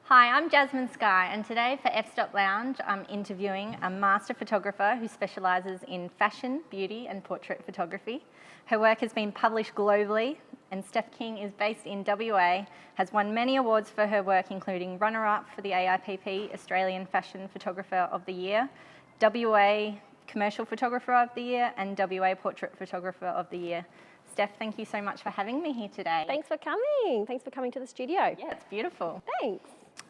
Hi, I'm Jasmine Skye, and today for F-Stop Lounge, I'm interviewing a master photographer who specialises in fashion, beauty and portrait photography. Her work has been published globally, and Stef King is based in WA, has won many awards for her work, including runner-up for the AIPP Australian Fashion Photographer of the Year, WA Commercial Photographer of the Year, and WA Portrait Photographer of the Year. Steph, thank you so much for having me here today. Thanks for coming. Thanks for coming to the studio. Yeah, it's beautiful. Thanks.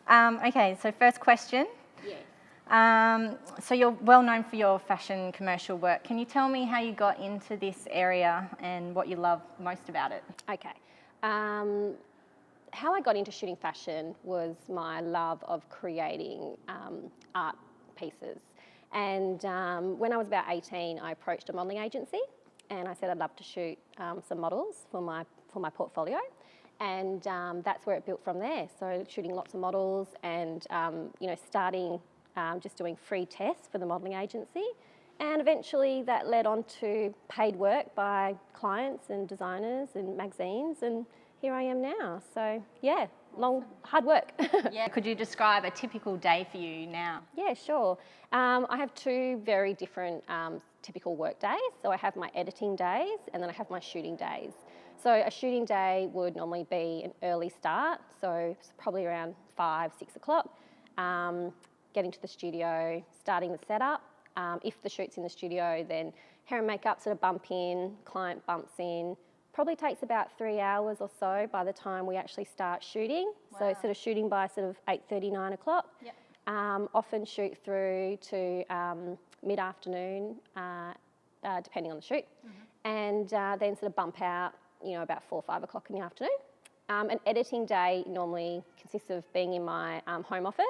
Okay, so first question. Yes. So you're well known for your fashion commercial work. Can you tell me how you got into this area and what you love most about it? Okay. How I got into shooting fashion was my love of creating art pieces. And when I was about 18, I approached a modelling agency and I said I'd love to shoot some models for my portfolio. And that's where it built from there. So shooting lots of models and, starting just doing free tests for the modelling agency. And eventually that led on to paid work by clients and designers and magazines. And here I am now. So yeah, hard work. Yeah. Could you describe a typical day for you now? Yeah, sure. I have two very different typical work days. So I have my editing days and then I have my shooting days. So a shooting day would normally be an early start, so it's probably around 5, 6 o'clock, getting to the studio, starting the setup. If the shoot's in the studio, then hair and makeup sort of bump in, client bumps in. Probably takes about 3 hours or so by the time we actually start shooting. Wow. So sort of shooting by sort of 8:30, 9 o'clock. Yep. Often shoot through to mid-afternoon, depending on the shoot. Mm-hmm. And then sort of bump out about 4 or 5 o'clock in the afternoon. An editing day normally consists of being in my home office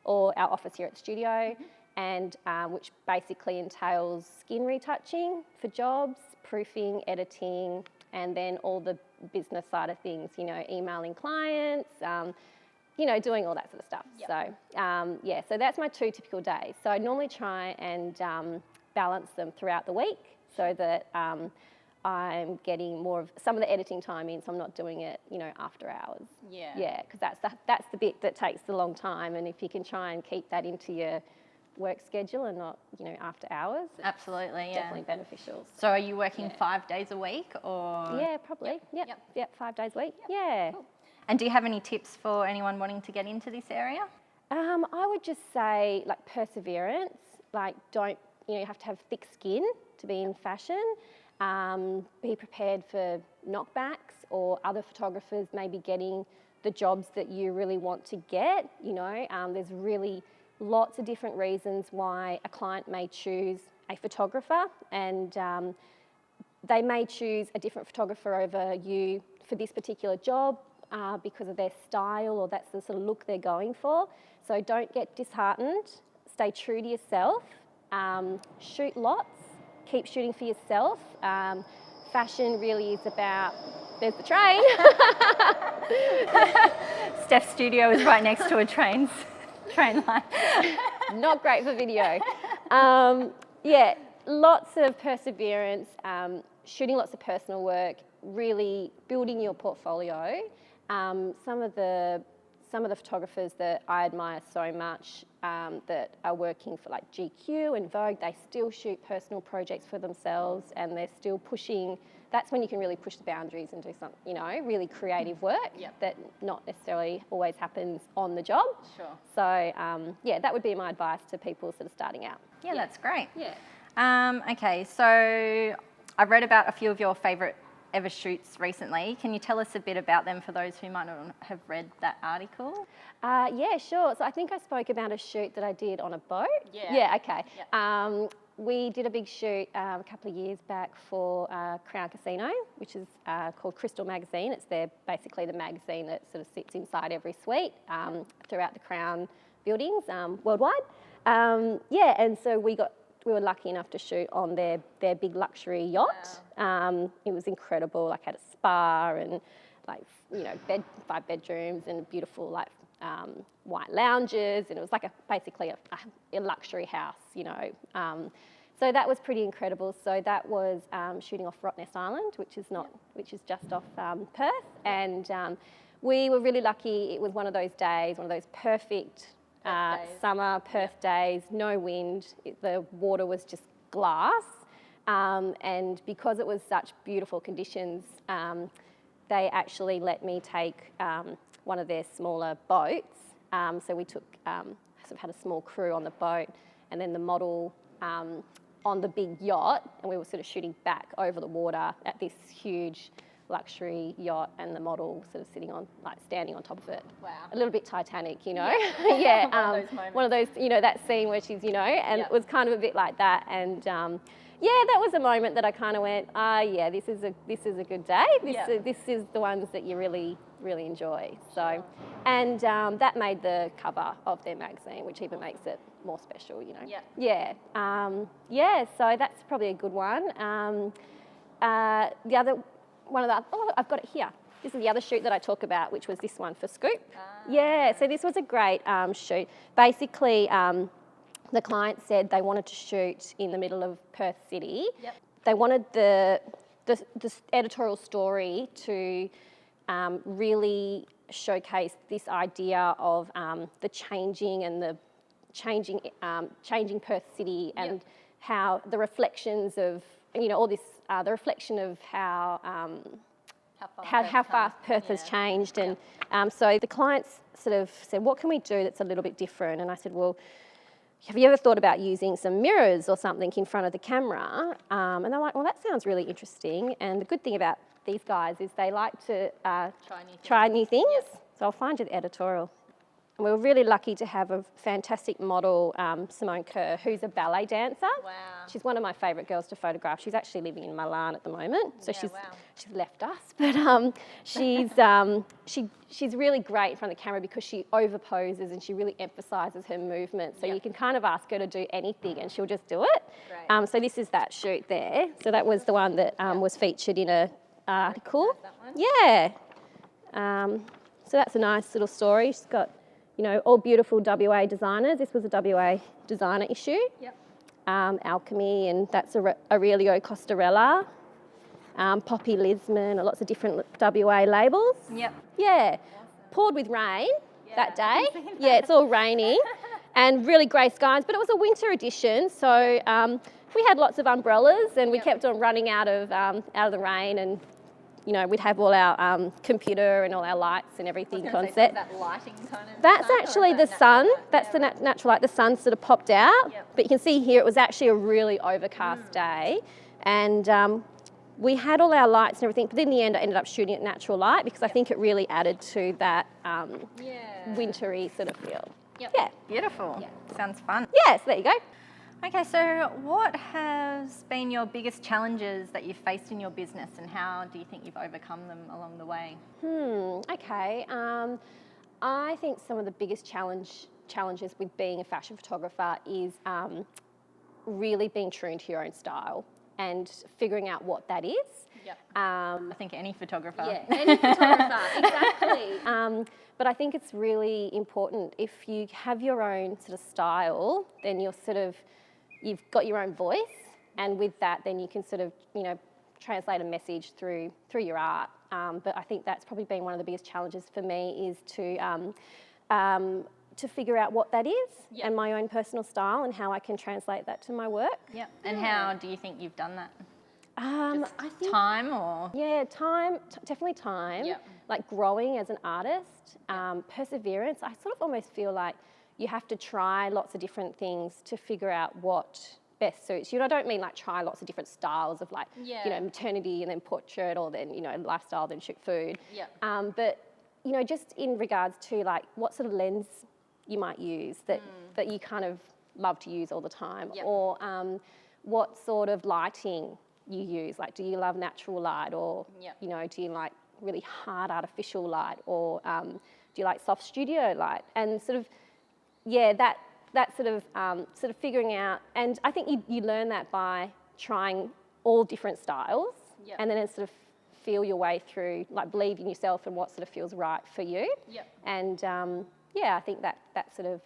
or our office here at the studio, and which basically entails skin retouching for jobs, proofing, editing, and then all the business side of things, emailing clients, doing all that sort of stuff. Yep. So that's my two typical days. So I normally try and balance them throughout the week so that I'm getting more of some of the editing time in, so I'm not doing it, after hours. Yeah. Yeah, because that's the bit that takes a long time, and if you can try and keep that into your work schedule and not, after hours, absolutely, it's definitely beneficial. So are you working 5 days a week or? Yeah, probably. Yep. 5 days a week. Yep. Yeah. Cool. And do you have any tips for anyone wanting to get into this area? I would just say perseverance. You have to have thick skin to be in fashion. Be prepared for knockbacks or other photographers maybe getting the jobs that you really want to get. There's really lots of different reasons why a client may choose a photographer, and they may choose a different photographer over you for this particular job because of their style or that's the sort of look they're going for. So don't get disheartened. Stay true to yourself. Shoot lots. Keep shooting for yourself. Fashion really is about, there's the train. Steph's studio is right next to a train line. Not great for video. Lots of perseverance, shooting lots of personal work, really building your portfolio. Some of the photographers that I admire so much that are working for like GQ and Vogue, they still shoot personal projects for themselves and they're still pushing. That's when you can really push the boundaries and do some, really creative work that not necessarily always happens on the job. Sure. So, that would be my advice to people sort of starting out. Yeah, that's great. Yeah. Okay, so I've read about a few of your favourite ever shoots recently. Can you tell us a bit about them for those who might not have read that article? Yeah, sure. So I think I spoke about a shoot that I did on a boat. Yeah. Yeah, okay. Yep. We did a big shoot a couple of years back for Crown Casino, which is called Crystal Magazine. It's basically the magazine that sort of sits inside every suite throughout the Crown buildings worldwide. And so we were lucky enough to shoot on their big luxury yacht. Wow. It was incredible. Had a spa and 5 bedrooms and beautiful white lounges, and it was basically a luxury house. So that was pretty incredible. So that was shooting off Rottnest Island, which is just off Perth, and we were really lucky. It was one of those days, one of those perfect summer Perth days, no wind. The water was just glass, and because it was such beautiful conditions, they actually let me take one of their smaller boats. So we took, sort of had a small crew on the boat, and then the model on the big yacht, and we were sort of shooting back over the water at this huge luxury yacht, and the model sort of sitting on, like standing on top of it. Wow. A little bit Titanic, you know? Yeah. One of those, you know, that scene where she's, you know, and it was kind of a bit like that. And yeah, that was a moment that I kind of went, yeah, this is a good day. This is the ones that you really enjoy. So, and that made the cover of their magazine, which even makes it more special, you know. Yeah. So that's probably a good one. The other one of the, I've got it here. This is the other shoot that I talk about, which was this one for Scoop. Yeah. So this was a great shoot. Basically, the client said they wanted to shoot in the middle of Perth City. They wanted the editorial story to really showcase this idea of the changing and the changing Perth City, and how the reflections of, you know, all this, the reflection of how fast Perth has changed. And so the clients sort of said, what can we do that's a little bit different? And I said, well, have you ever thought about using some mirrors or something in front of the camera? And they're like, well, that sounds really interesting. And the good thing about these guys is they like to try new things. So I'll find you the editorial. And we were really lucky to have a fantastic model, Simone Kerr, who's a ballet dancer. Wow. She's one of my favourite girls to photograph. She's actually living in Milan at the moment, so she's left us. But she's really great in front of the camera because she overposes and she really emphasises her movement. So you can kind of ask her to do anything and she'll just do it. Great. So this is that shoot there. So that was the one that was featured in an article. That one. Yeah. So that's a nice little story. She's got, you know, all beautiful WA designers. This was a WA designer issue. Alchemy, and that's Aurelio Costarella, Poppy Lisman, lots of different WA labels. Yeah. Awesome. Poured with rain that day. Yeah, it's all raining and really grey skies, but it was a winter edition, so we had lots of umbrellas, and we kept on running out of the rain, and you know, we'd have all our computer and all our lights and everything on set. That lighting kind of That's actually the sun. That's the natural light. The sun sort of popped out. But you can see here it was actually a really overcast day. And we had all our lights and everything. But in the end, I ended up shooting at natural light because I think it really added to that wintry sort of feel. Yeah. Beautiful. Sounds fun. Yeah, so there you go. Okay, so what has been your biggest challenges that you've faced in your business, and how do you think you've overcome them along the way? Okay. I think some of the biggest challenges with being a fashion photographer is really being true to your own style and figuring out what that is. I think any photographer. Yeah, any photographer, exactly. But I think it's really important, if you have your own sort of style, then you've got your own voice, and with that, then you can sort of, you know, translate a message through your art. But I think that's probably been one of the biggest challenges for me, is to figure out what that is and my own personal style, and how I can translate that to my work. And how do you think you've done that? I think time, or? Yeah, time, definitely time. Like growing as an artist, perseverance. I sort of almost feel like you have to try lots of different things to figure out what best suits you. And I don't mean like try lots of different styles of like, you know, maternity and then portrait, or then, you know, lifestyle, then shoot food. But, you know, just in regards to like what sort of lens you might use that you kind of love to use all the time, or what sort of lighting you use. Like, do you love natural light, or, you know, do you like really hard artificial light, or do you like soft studio light? And sort of, that sort of figuring out, and I think you learn that by trying all different styles, and then sort of feel your way through, like believe in yourself and what sort of feels right for you. And I think that sort of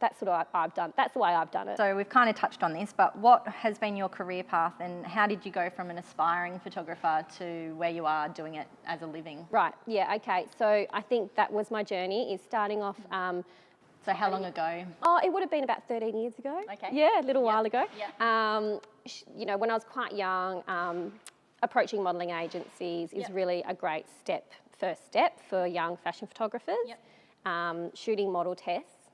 that's what I've done. That's the way I've done it. So we've kind of touched on this, but what has been your career path and how did you go from an aspiring photographer to where you are doing it as a living? Right, yeah, okay. So I think that was my journey, is starting off... So how long ago? Oh, it would have been about 13 years ago. Okay. Yeah, a little while ago. Yeah. You know, when I was quite young, approaching modelling agencies is really a great first step for young fashion photographers. Yep. Shooting model tests,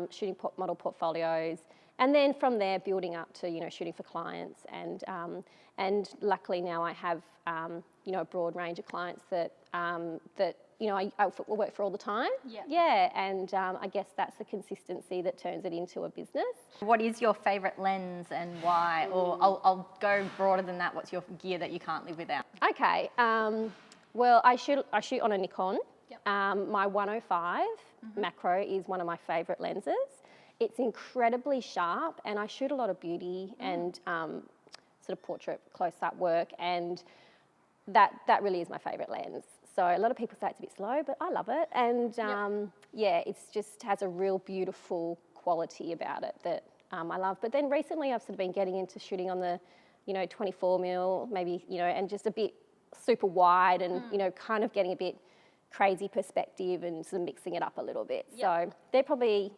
shooting model portfolios, and then from there building up to, you know, shooting for clients. And luckily now I have, you know, a broad range of clients that you know, I work for all the time. Yeah. Yeah, and I guess that's the consistency that turns it into a business. What is your favourite lens and why? Or I'll go broader than that. What's your gear that you can't live without? Okay, well, I shoot on a Nikon. Yep. My 105 macro is one of my favourite lenses. It's incredibly sharp, and I shoot a lot of beauty and sort of portrait close-up work, and that really is my favourite lens. So a lot of people say it's a bit slow, but I love it. And yeah, it's just has a real beautiful quality about it that I love. But then recently I've sort of been getting into shooting on the, you know, 24mm, maybe, you know, and just a bit super wide and, you know, kind of getting a bit crazy perspective and sort of mixing it up a little bit. So they're probably,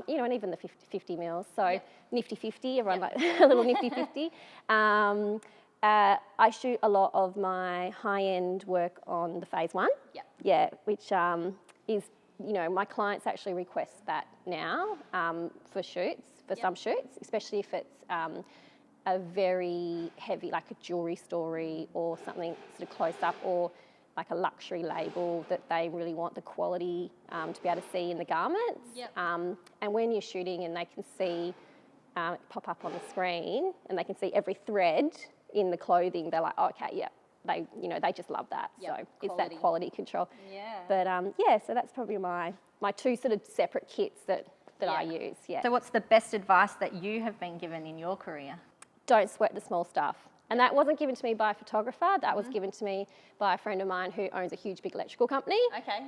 you know, and even the 50 mils. So nifty 50, everyone like a little nifty 50. I shoot a lot of my high-end work on the Phase 1. Yeah, which is, you know, my clients actually request that now for shoots, for some shoots, especially if it's a very heavy, like a jewellery story or something sort of close up, or like a luxury label that they really want the quality to be able to see in the garments. And when you're shooting and they can see it pop up on the screen and they can see every thread in the clothing, they're like, oh, okay, yeah, they, you know, they just love that. So it's that quality control. But yeah, so that's probably my two sort of separate kits that I use. So what's the best advice that you have been given in your career? Don't sweat the small stuff. And that wasn't given to me by a photographer, that was given to me by a friend of mine who owns a huge big electrical company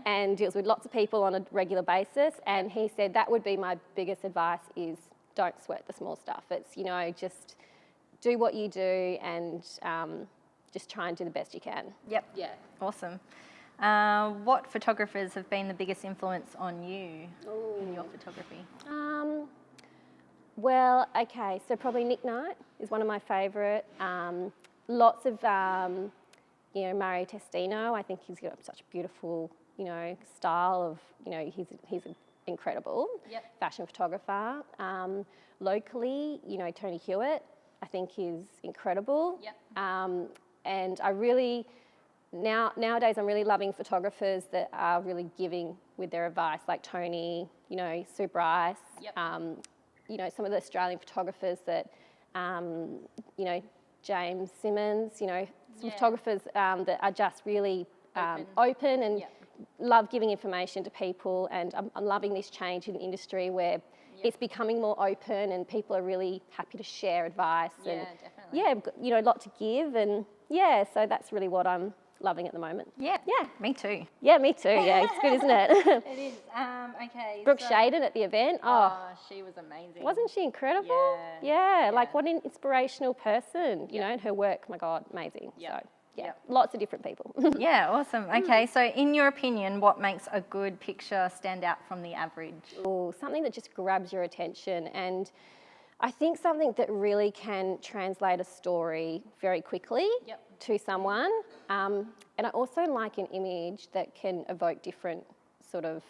and deals with lots of people on a regular basis. And he said that would be my biggest advice, is don't sweat the small stuff. It's, you know, just do what you do and just try and do the best you can. Awesome. What photographers have been the biggest influence on you in your photography? Well, okay, so probably Nick Knight is one of my favourite. Lots of, you know, Mario Testino. I think he's got such a beautiful, you know, style of, you know, he's incredible fashion photographer. Locally, you know, Tony Hewitt, I think is incredible. And I really, nowadays I'm really loving photographers that are really giving with their advice, like Tony, you know, Sue Bryce, you know, some of the Australian photographers that, you know, James Simmons, you know, some photographers that are just really open and love giving information to people. And I'm loving this change in the industry where it's becoming more open and people are really happy to share advice. And you know, a lot to give. And so that's really what I'm loving at the moment. Me too. Yeah, me too. Yeah, it's good, isn't it? It is. Okay. Brooke Shaden at the event. Oh, she was amazing. Wasn't she incredible? Like what an inspirational person, you know, and her work, my God, amazing. So, lots of different people. Awesome. Okay, so in your opinion, what makes a good picture stand out from the average? Oh, something that just grabs your attention, and I think something that really can translate a story very quickly to someone. And I also like an image that can evoke different sort of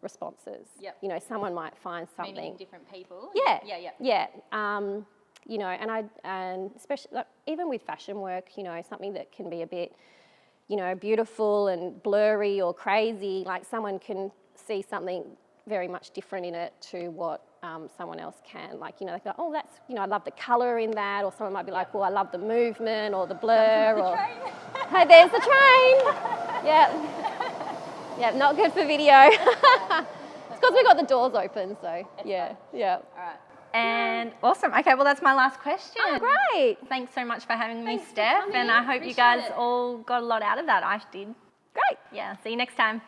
responses. You know, someone might find something. Meaning different people? You know, and especially like, even with fashion work, you know, something that can be a bit, you know, beautiful and blurry or crazy, like someone can see something very much different in it to what someone else can. Like, you know, they go, oh, that's, you know, I love the colour in that, or someone might be like, well, I love the movement or the blur, or hey, there's the train. Not good for video. It's because we got the doors open, so All right. And awesome. Okay, well, that's my last question. Oh, great. Thanks so much for having me, Steph. And I hope you guys all got a lot out of that. I did. Great. Yeah, see you next time.